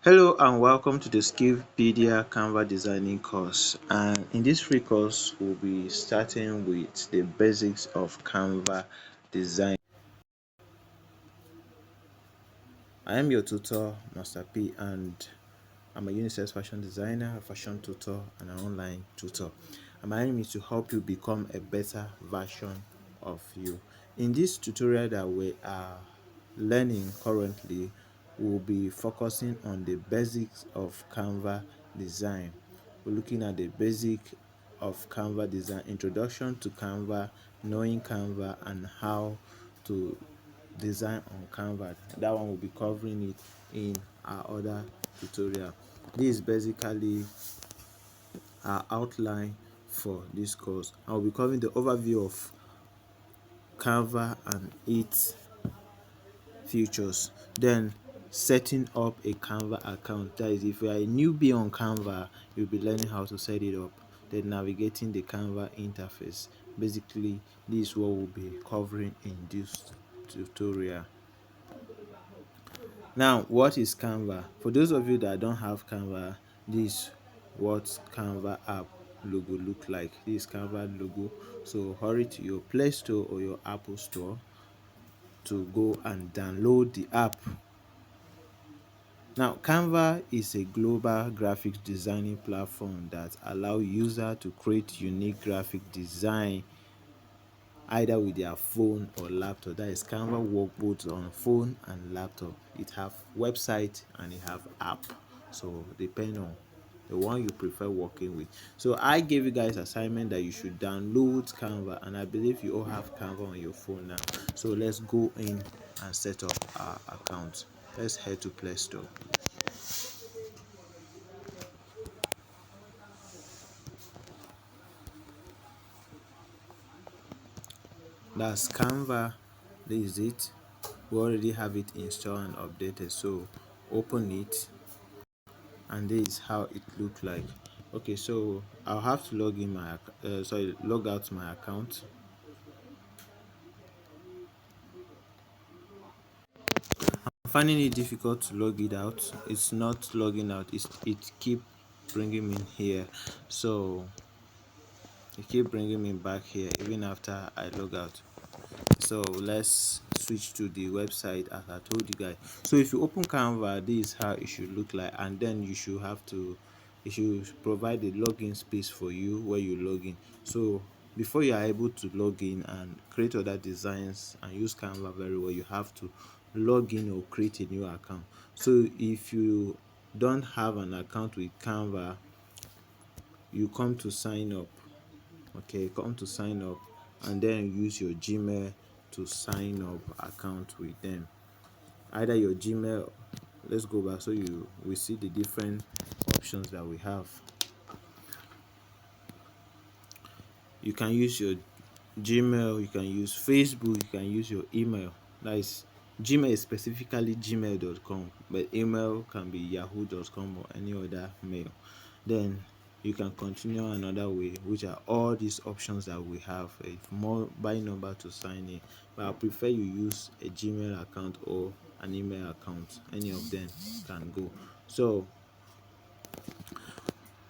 Hello and welcome to the Skillpedia Canva designing course, and in this free course we'll be starting with the basics of Canva design. I am your tutor, Master P, and I'm a unisex fashion designer, a fashion tutor, and an online tutor. And my aim is to help you become a better version of you. In this tutorial that we are learning currently, we'll be focusing on the basics of Canva design. We're looking at the basic of Canva design, introduction to Canva, knowing Canva, and how to design on Canva. That one will be covering it in our other tutorial. This is basically our outline for this course. I'll be covering the overview of Canva and its features, then setting up a Canva account. That is, if you are a newbie on Canva, you'll be learning how to set it up, then navigating the Canva interface. Basically, this is what we'll be covering in this tutorial. Now, what is Canva? For those of you that don't have Canva, this is what Canva app logo look like. This is Canva logo. So hurry to your Play Store or your Apple Store to go and download the app. Now, Canva is a global graphic designing platform that allows users to create unique graphic design either with their phone or laptop. That is, Canva work both on phone and laptop. It have website and it have app, so depend on the one you prefer working with. So I gave you guys assignment that you should download Canva, and I believe you all have Canva on your phone now. So let's go in and set up our account. Let's head to Play Store. That's Canva. This is it. We already have it installed and updated, so open it, and this is how it looked like. Okay, so I'll have to log out my account. I'm finding it difficult to log it out. It's not logging out. It keep bringing me here, so it keep bringing me back here even after I log out. So let's switch to the website as I told you guys. So if you open Canva, this is how it should look like, and then you should provide a login space for you where you log in. So before you are able to log in and create other designs and use Canva very well, you have to log in or create a new account. So if you don't have an account with Canva, you come to sign up. Okay, come to sign up, and then use your Gmail to sign up account with them. Either your Gmail, let's go back so you we see the different options that we have. You can use your Gmail, you can use Facebook, you can use your email. That is, Gmail is specifically gmail.com, but email can be yahoo.com or any other mail. Then you can continue another way, which are all these options that we have. A mobile number to sign in, but I prefer you use a Gmail account or an email account. Any of them can go. So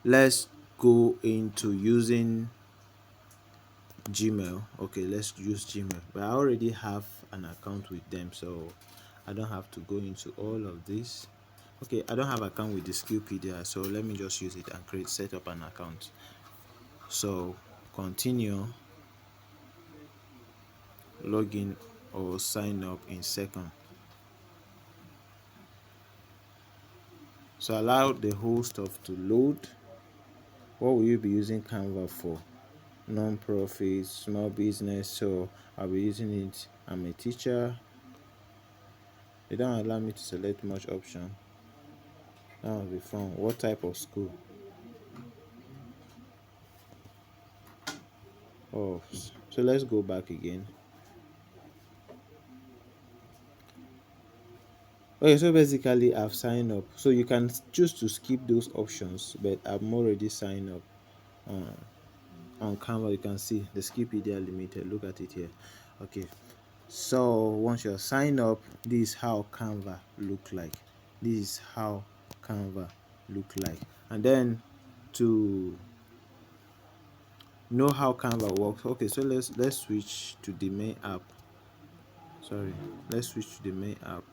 let's go into using Gmail. Okay, let's use Gmail, but I already have an account with them, so I don't have to go into all of this. Okay, I don't have account with the Skillpedia, so let me just use it and set up an account. So continue, login or sign up in second. So allow the whole stuff to load. What will you be using Canva for? Non-profit, small business. So I'll be using it. I'm a teacher. They don't allow me to select much option. That will be fun. What type of school? Oh, so let's go back again. Okay, so basically I've signed up. So you can choose to skip those options, but I'm already signed up on Canva. You can see the Skillpedia Limited. Look at it here. Okay, so once you're signed up, this is how Canva look like. This is how Canva look like. And then to know how Canva works, okay, so let's switch to the main app. Sorry, let's switch to the main app.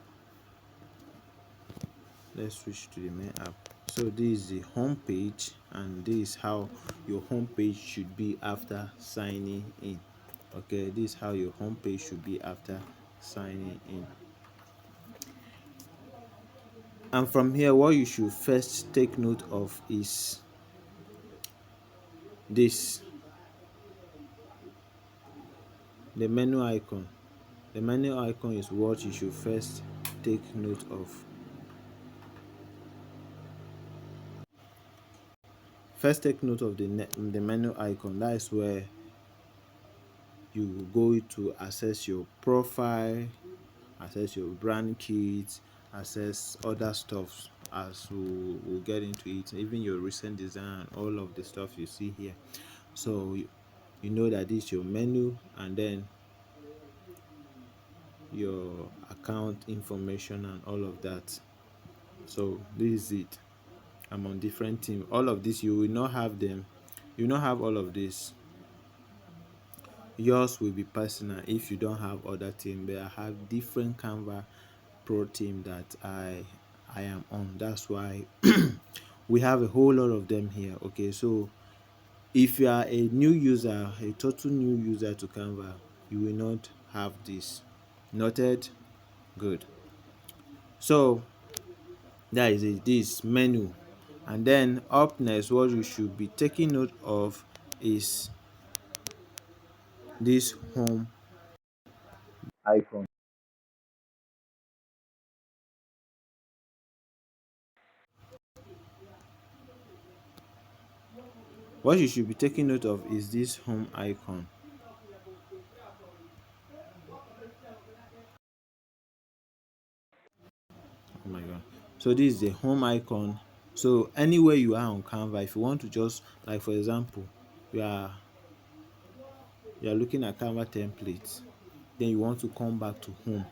Let's switch to the main app. So this is the home page, and this is how your home page should be after signing in. Okay, this is how your home page should be after signing in. And from here, what you should first take note of is this, the menu icon. The menu icon is what you should first take note of. First take note of the menu icon. That is where you go to access your profile, access your brand kit, access other stuff as we'll get into it, even your recent design, all of the stuff you see here. So you know that this is your menu, and then your account information and all of that. So this is it. I'm on different team. All of this you will not have them. You will not have all of this. Yours will be personal if you don't have other team. But I have different Canva Pro team that I am on. That's why we have a whole lot of them here. Okay, so if you are a new user, a total new user to Canva, you will not have this. Noted? Good. So that is it. This menu, and then up next, what you should be taking note of is this home icon. What you should be taking note of is this home icon. Oh my god. So this is the home icon. So anywhere you are on Canva, if you want to just, like for example, you are looking at Canva templates, then you want to come back to home.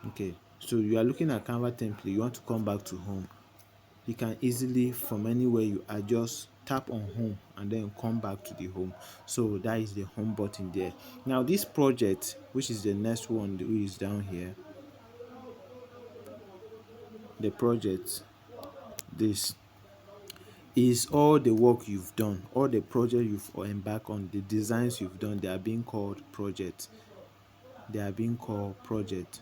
Okay, so you are looking at Canva template, you want to come back to home. You can easily, from anywhere you are, just tap on home and then come back to the home. So that is the home button there. Now this project, which is the next one, which is down here, the project, this is all the work you've done, all the project you've embarked on, the designs you've done. They are being called project. They are being called project.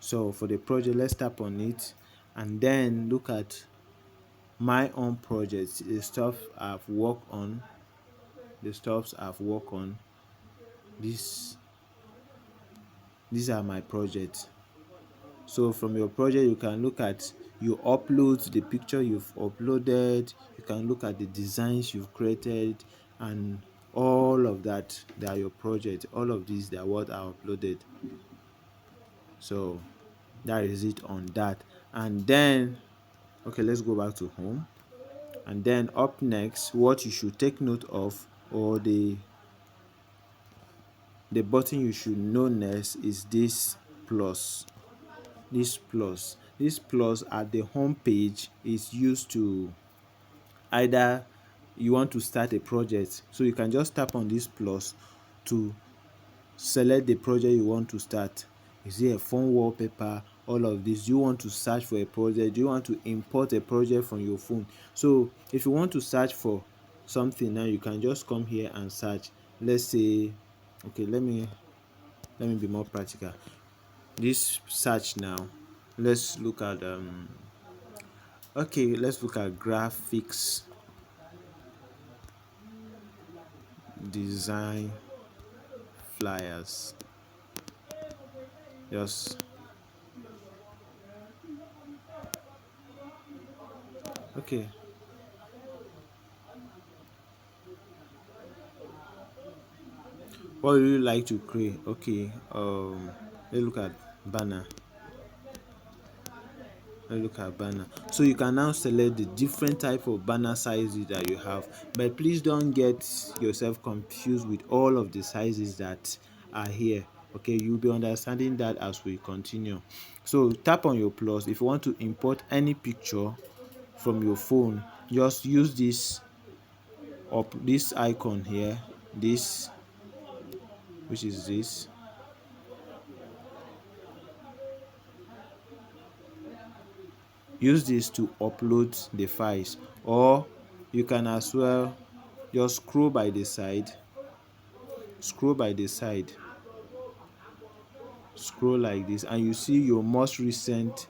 So for the project, let's tap on it and then look at my own projects, the stuff I've worked on, the stuffs I've worked on. These are my projects. So from your project, you can look at, you upload the picture you've uploaded, you can look at the designs you've created, and all of that. They are your project. All of these, they are what I uploaded. So that is it on that. And then, okay, let's go back to home. And then up next, what you should take note of, or the button you should know next, is this plus. This plus at the home page is used to, either you want to start a project, so you can just tap on this plus to select the project you want to start. Is it a phone wallpaper? All of this. You want to search for a project? Do you want to import a project from your phone? So if you want to search for something now, you can just come here and search. Let's say, okay, let me be more practical. This search now, let's look at okay, let's look at graphics design flyers. Yes. Okay. What would you like to create? Okay. Let's look at banner. Let's look at banner. So you can now select the different type of banner sizes that you have. But please don't get yourself confused with all of the sizes that are here. Okay, you'll be understanding that as we continue. So tap on your plus. If you want to import any picture from your phone, just use this icon here, this, which is this. Use this to upload the files, or you can as well just scroll by the side, scroll like this, and you see your most recent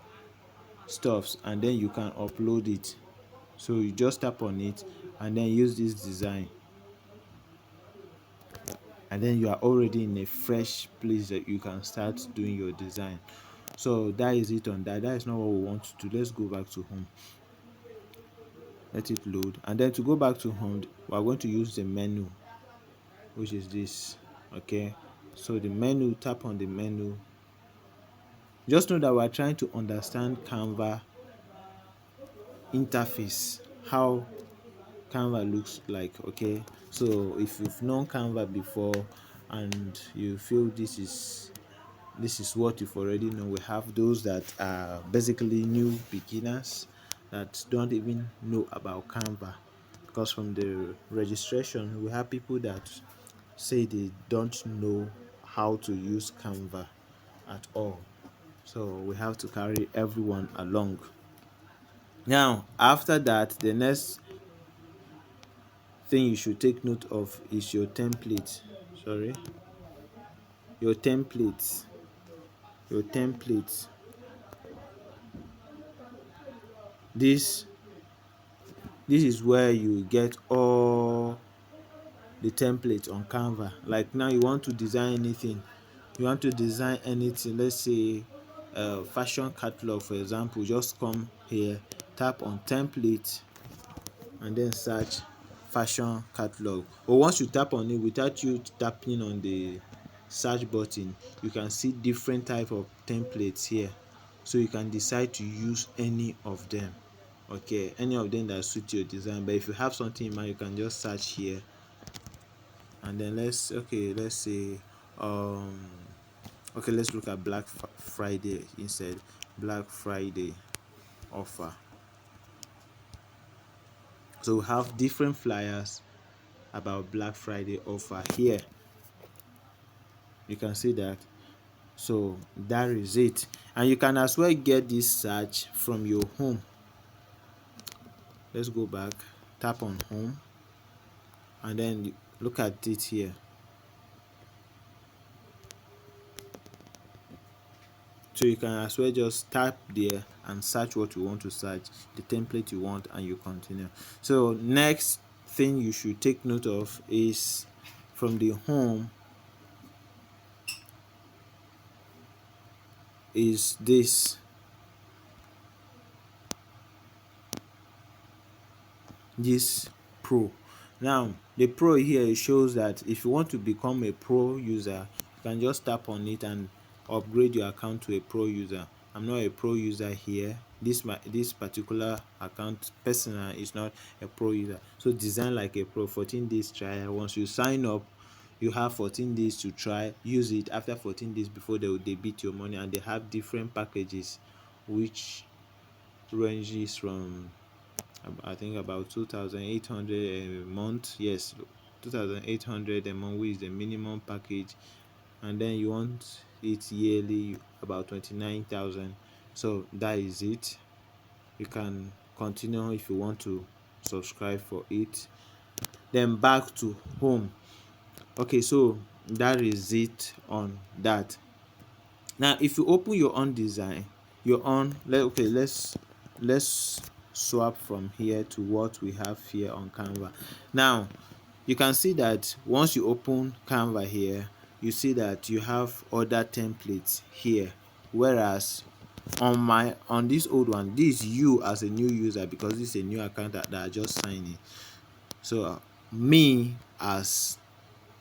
stuffs, and then you can upload it. So you just tap on it and then use this design, and then you are already in a fresh place that you can start doing your design. So that is it on that. That is not what we want to do. Let's go back to home. Let it load, and then to go back to home, we are going to use the menu, which is this. Okay, so the menu, tap on the menu. Just know that we are trying to understand Canva interface, how Canva looks like. Okay, so if you've known Canva before and you feel this is what you've already know, we have those that are basically new beginners that don't even know about Canva, because from the registration we have people that say they don't know how to use Canva at all. So we have to carry everyone along. Now after that, the next thing you should take note of is your template. Sorry, your templates. Your templates. This this is where you get all the templates on Canva. Like now you want to design anything. Let's say fashion catalog, for example. Just come here, tap on template, and then search fashion catalog. But once you tap on it, without you tapping on the search button, you can see different type of templates here, so you can decide to use any of them. Okay, any of them that suit your design. But if you have something in mind, you can just search here, and then let's say um let's look at Black Friday instead. Black Friday offer. So we have different flyers about Black Friday offer here. You can see that. So that is it, and you can as well get this search from your home. Let's go back, tap on home, and then look at it here. So you can as well just tap there and search what you want to search, the template you want, and you continue. So next thing you should take note of is from the home is this pro. Now the pro here shows that if you want to become a pro user, you can just tap on it and upgrade your account to a pro user. I'm not a pro user here. This particular account personal is not a pro user. So design like a pro, 14 days trial. Once you sign up, you have 14 days to try, use it. After 14 days, before they will debit your money, and they have different packages which ranges from I think about 2,800 a month. Yes, 2,800 a month, which is the minimum package, and then you want it yearly, about 29,000. So that is it. You can continue if you want to subscribe for it. Then back to home. Okay, so that is it on that. Now if you open your own design, let's swap from here to what we have here on Canva. Now you can see that once you open Canva here, you see that you have other templates here, whereas on this old one, this is you as a new user, because this is a new account that I just signed in. So me as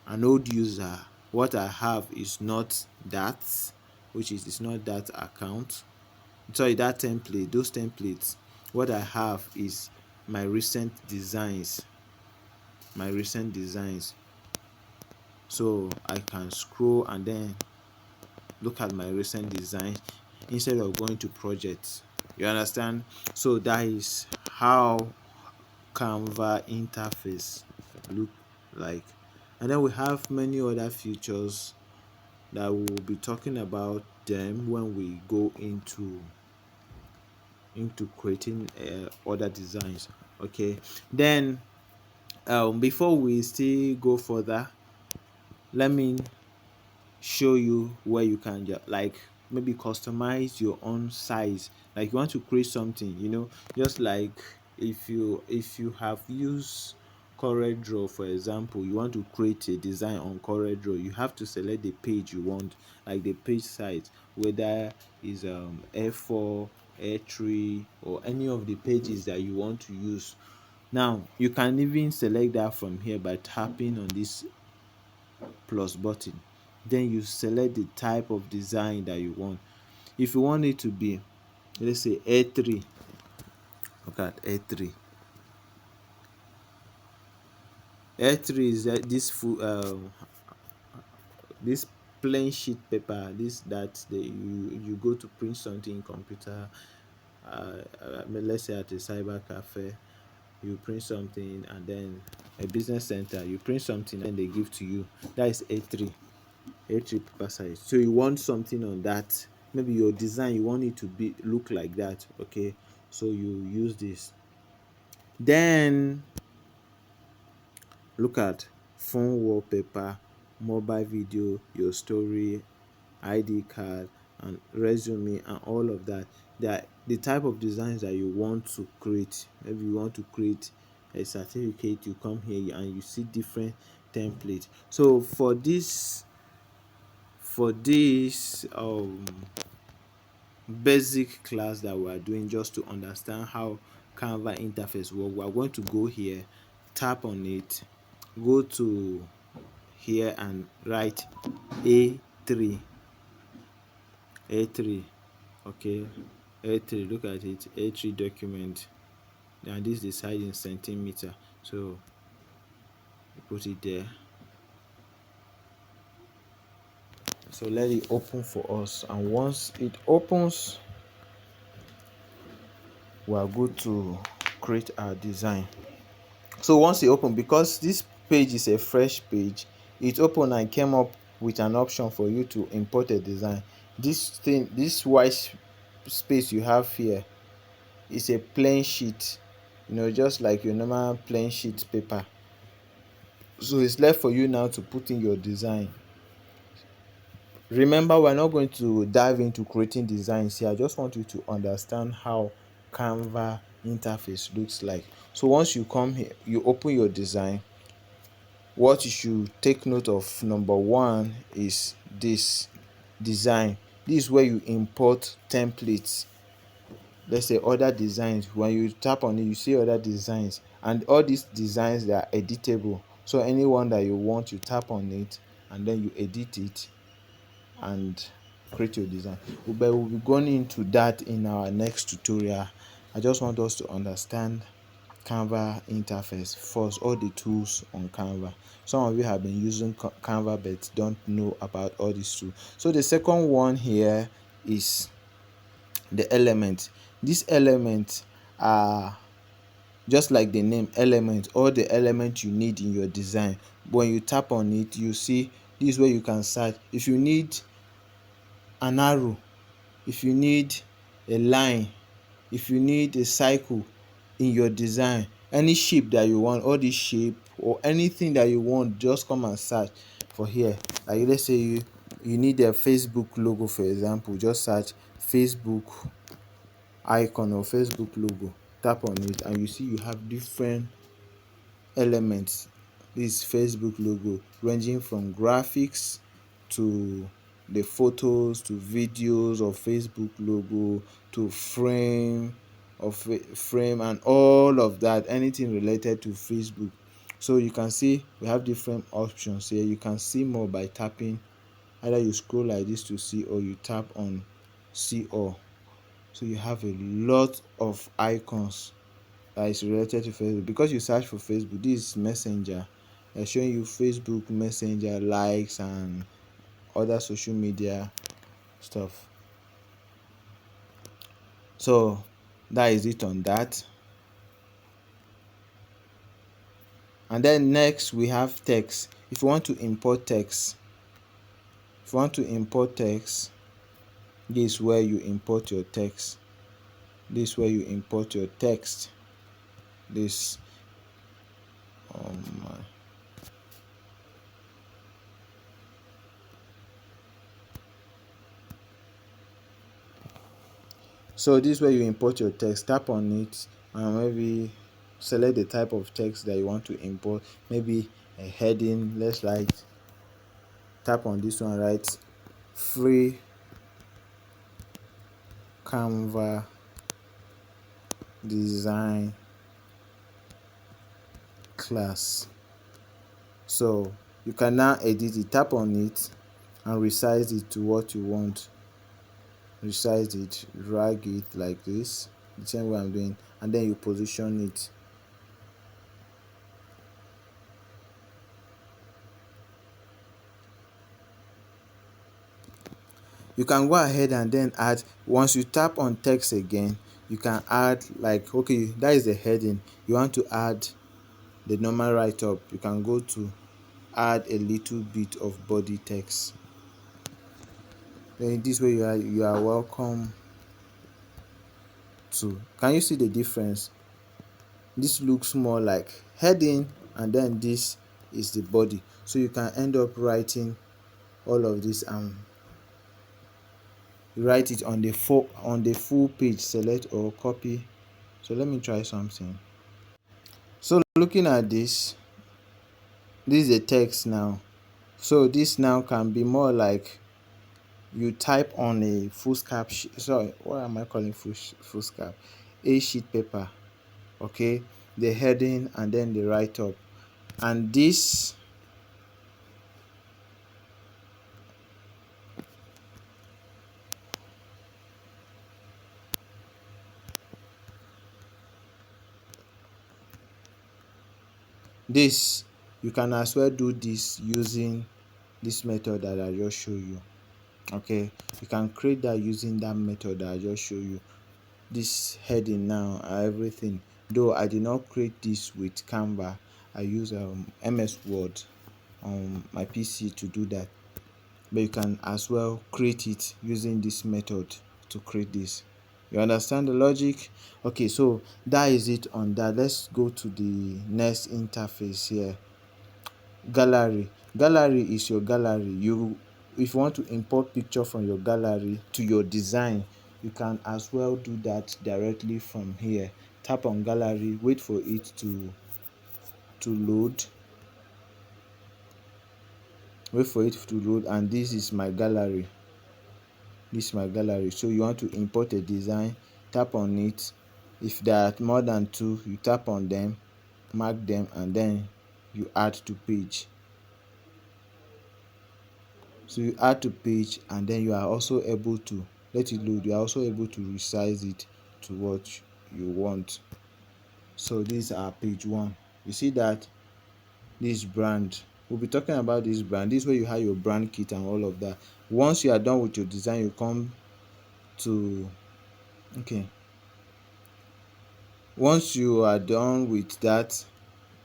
an old user, what I have is not that, which is it's not that account, sorry, that template, those templates. What I have is my recent designs, so I can scroll and then look at my recent design instead of going to projects. You understand? So that is how Canva interface look like. And then we have many other features that we will be talking about them when we go into creating other designs. Okay, then before we still go further, let me show you where you can just like maybe customize your own size. Like you want to create something, just like if you have used CorelDRAW, for example, you want to create a design on CorelDRAW, you have to select the page you want, like the page size, whether is A4, A3, or any of the pages that you want to use. Now you can even select that from here by tapping on this plus button. Then you select the type of design that you want. If you want it to be, let's say, A3, look at A3. A3 is this full this plain sheet paper, this that you go to print something in computer, let's say at a cyber cafe, you print something, and then a business center, you print something and they give to you. That is A3 paper size. So you want something on that, maybe your design, you want it to be look like that. Okay, so you use this. Then look at phone wallpaper, mobile video, your story, ID card, and resume, and all of that. That the type of designs that you want to create. Maybe you want to create a certificate, you come here and you see different templates. So for this basic class that we are doing, just to understand how Canva interface work, we are going to go here, tap on it, go to here and write A3. Okay, A3, look at it, A3 document, and this is the size in centimeter. So you put it there. So let it open for us, and once it opens, we are good to create our design. So once you open, because this page is a fresh page, it opened and came up with an option for you to import a design. This white space you have here is a plain sheet, just like your normal plain sheet paper. So it's left for you now to put in your design. Remember, we're not going to dive into creating designs here. I just want you to understand how Canva interface looks like. So once you come here, you open your design. What you should take note of, number one, is this design. This is where you import templates. Let's say other designs. When you tap on it, you see other designs, and all these designs, they are editable. So anyone that you want, you tap on it and then you edit it and create your design. But we'll be going into that in our next tutorial. I just want us to understand Canva interface first, all the tools on Canva. Some of you have been using Canva but don't know about all these tools. So the second one here is the element. These elements are just like the name, element, all the elements you need in your design. When you tap on it, you see this is where you can search. If you need an arrow, if you need a line, if you need a cycle in your design, any shape that you want, all this shape or anything that you want, just come and search for here. Like let's say you need a Facebook logo, for example, just search Facebook icon or Facebook logo, tap on it, and you see you have different elements. This Facebook logo, ranging from graphics to the photos to videos of Facebook logo to frame and all of that, anything related to Facebook. So you can see we have different options here. You can see more by tapping, either you scroll like this to see, or you tap on see all. So you have a lot of icons that is related to Facebook. Because you search for Facebook, this is Messenger. They're showing you Facebook Messenger likes and other social media stuff. So that is it on that. And then next we have text. If you want to import text, this is where you import your text. This is where you import your text. This um so this is where you import your text. Tap on it and maybe select the type of text that you want to import. Maybe a heading. Let's write, tap on this one, write free canva design class. So you can now edit it. Tap on it and resize it to what you want. Resize it, drag it like this, the same way I'm doing, and then you position it. You can go ahead and then add, once you tap on text again, you can add, like, okay, that is the heading. You want to add the normal write-up, you can go to add a little bit of body text. Then this way you are welcome to. Can you see the difference? This looks more like heading, and then this is the body. So you can end up writing all of this and write it on the full page. Select or copy. So let me try something. So looking at this is the text now. So this now can be more like you type on a foolscap sorry, what am I calling foolscap? A sheet paper. Okay, the heading and then the write-up, and this you can as well do this using this method that I just show you. Okay, you can create that using that method that I just show you. This heading now, everything, though I did not create this with Canva. I use MS Word on my PC to do that, but you can as well create it using this method to create this. You understand the logic? Okay, so that is it on that. Let's go to the next interface here. Gallery is your gallery. If you want to import picture from your gallery to your design, you can as well do that directly from here. Tap on gallery, wait for it to load. Wait for it to load, and this is my gallery. So you want to import a design, tap on it. If there are more than two, you tap on them, mark them, and then you add to page. So you add to page, and then you are also able to let it load. You are also able to resize it to what you want. So these are page one. You see that this brand, we'll be talking about this brand. This is where you have your brand kit and all of that. Once you are done with your design, you come to once you are done with that,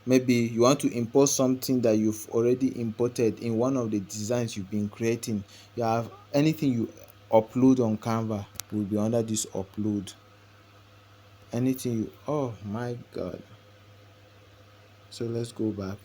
maybe you want to import something that you've already imported in one of the designs you've been creating. You have anything you upload on Canva will be under this upload. Anything you, oh my god. So let's go back.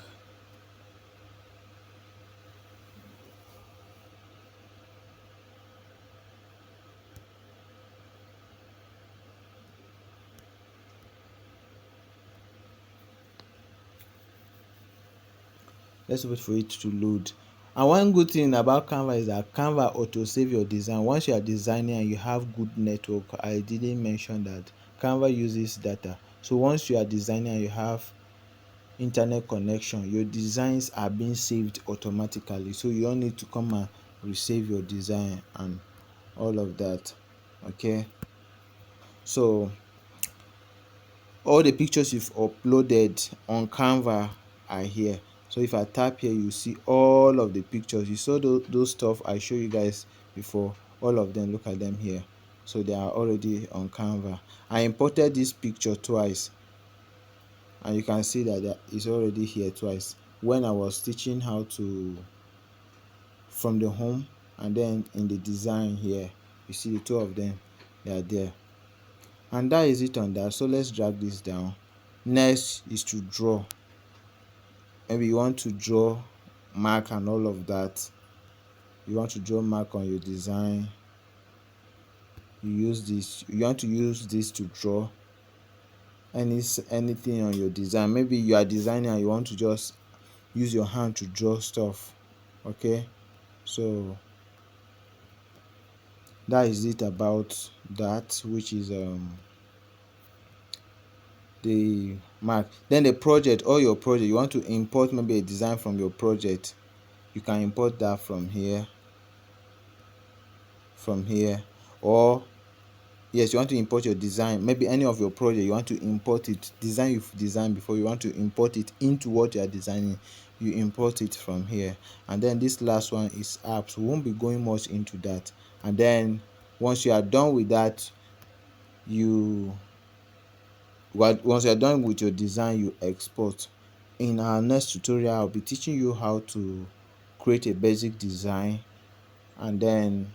Let's wait for it to load. And one good thing about Canva is that Canva auto save your design. Once you are designing and you have good network, I didn't mention that Canva uses data. So once you are designing and you have internet connection, your designs are being saved automatically. So you don't need to come and resave your design and all of that. Okay, so all the pictures you've uploaded on Canva are here. So if I tap here, you see all of the pictures. You saw those stuff I showed you guys before. all of them, look at them here. So they are already on Canva. I imported this picture twice, and you can see that it's already here twice when I was teaching how to from the home, and then in the design here you see the two of them, they are there. And that is it on that. So let's drag this down. Next is to draw. Maybe you want to draw mark and all of that. You want to draw mark on your design, you use this. You want to use this to draw anything on your design. Maybe you are designing and you want to just use your hand to draw stuff. Okay, so that is it about that, which is the mark. Then the project, or your project, you want to import maybe a design from your project, you can import that from here, or yes, you want to import your design, maybe any of your project, you want to import it, design you've designed before, you want to import it into what you are designing, you import it from here. And then this last one is apps. We won't be going much into that. And then once you are done with that, once you are done with your design, you export. In our next tutorial, I'll be teaching you how to create a basic design, and then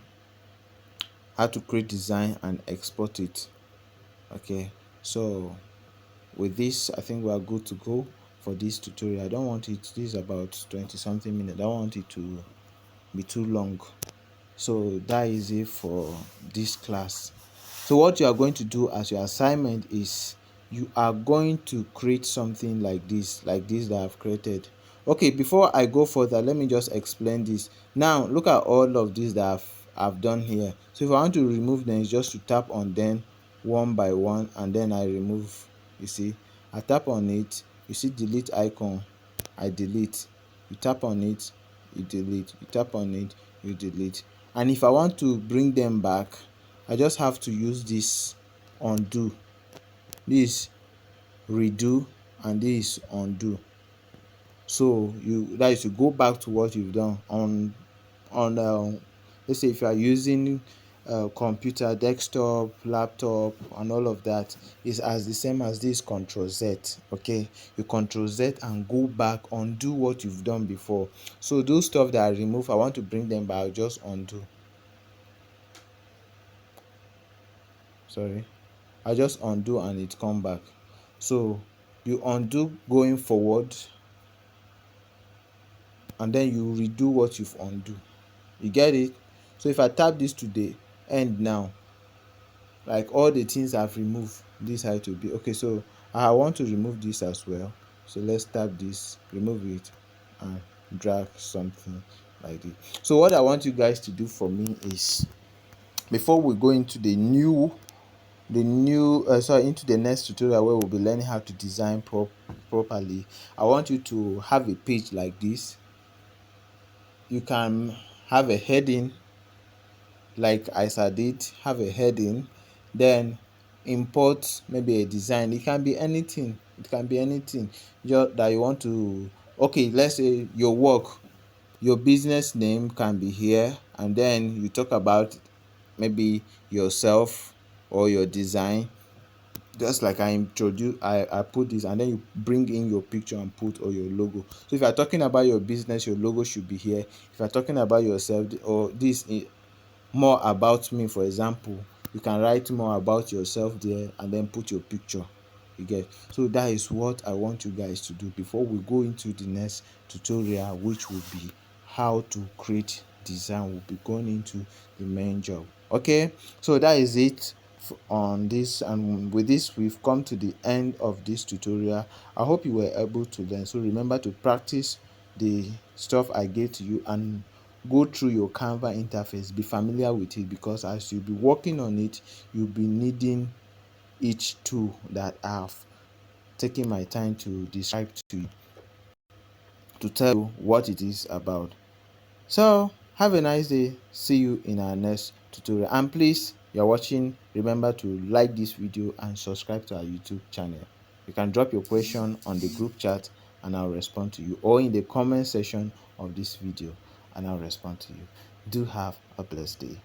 how to create design and export it. Okay, so with this, I think we are good to go for this tutorial. I don't want it, this is about 20 something minutes, I don't want it to be too long. So that is it for this class. So what you are going to do as your assignment is you are going to create something like this that I've created. Okay, before I go further, let me just explain this. Now look at all of this that I've done here. So if I want to remove them, it's just to tap on them one by one, and then I remove. You see, I tap on it, you see delete icon, I delete. You tap on it, you delete. You tap on it, you delete. And if I want to bring them back, I just have to use this undo, this redo, and this undo. So that is to go back to what you've done on let's say if you are using computer, desktop, laptop, and all of that, is as the same as this Control Z. Okay, you Control Z and go back, undo what you've done before. So those stuff that I remove, I want to bring them back, I'll just undo. Sorry, I just undo and it come back. So you undo going forward, and then you redo what you've undo. You get it? So if I tap this to the end now, like all the things I've removed, this had to be okay. So I want to remove this as well. So let's tap this, remove it, and drag something like this. So what I want you guys to do for me is, before we go into into the next tutorial where we'll be learning how to design properly, I want you to have a page like this. You can have a heading like I did, have a heading, then import maybe a design. It can be anything, just that you want to. Okay, let's say your work, your business name can be here, and then you talk about maybe yourself or your design, just like I put this, and then you bring in your picture and put or your logo. So if you are talking about your business, your logo should be here. If you are talking about yourself, or this more about me, for example, you can write more about yourself there and then put your picture. You get? So that is what I want you guys to do before we go into the next tutorial, which will be how to create design. We'll be going into the main job. Okay, so that is it on this, and with this we've come to the end of this tutorial. I hope you were able to learn. So remember to practice the stuff I gave to you, and go through your Canva interface, be familiar with it, because as you'll be working on it, you'll be needing each tool that I've taken my time to describe to you, to tell you what it is about. So have a nice day. See you in our next tutorial, and please, you're watching, remember to like this video and subscribe to our YouTube channel. You can drop your question on the group chat and I'll respond to you, or in the comment section of this video and I'll respond to you. Do have a blessed day.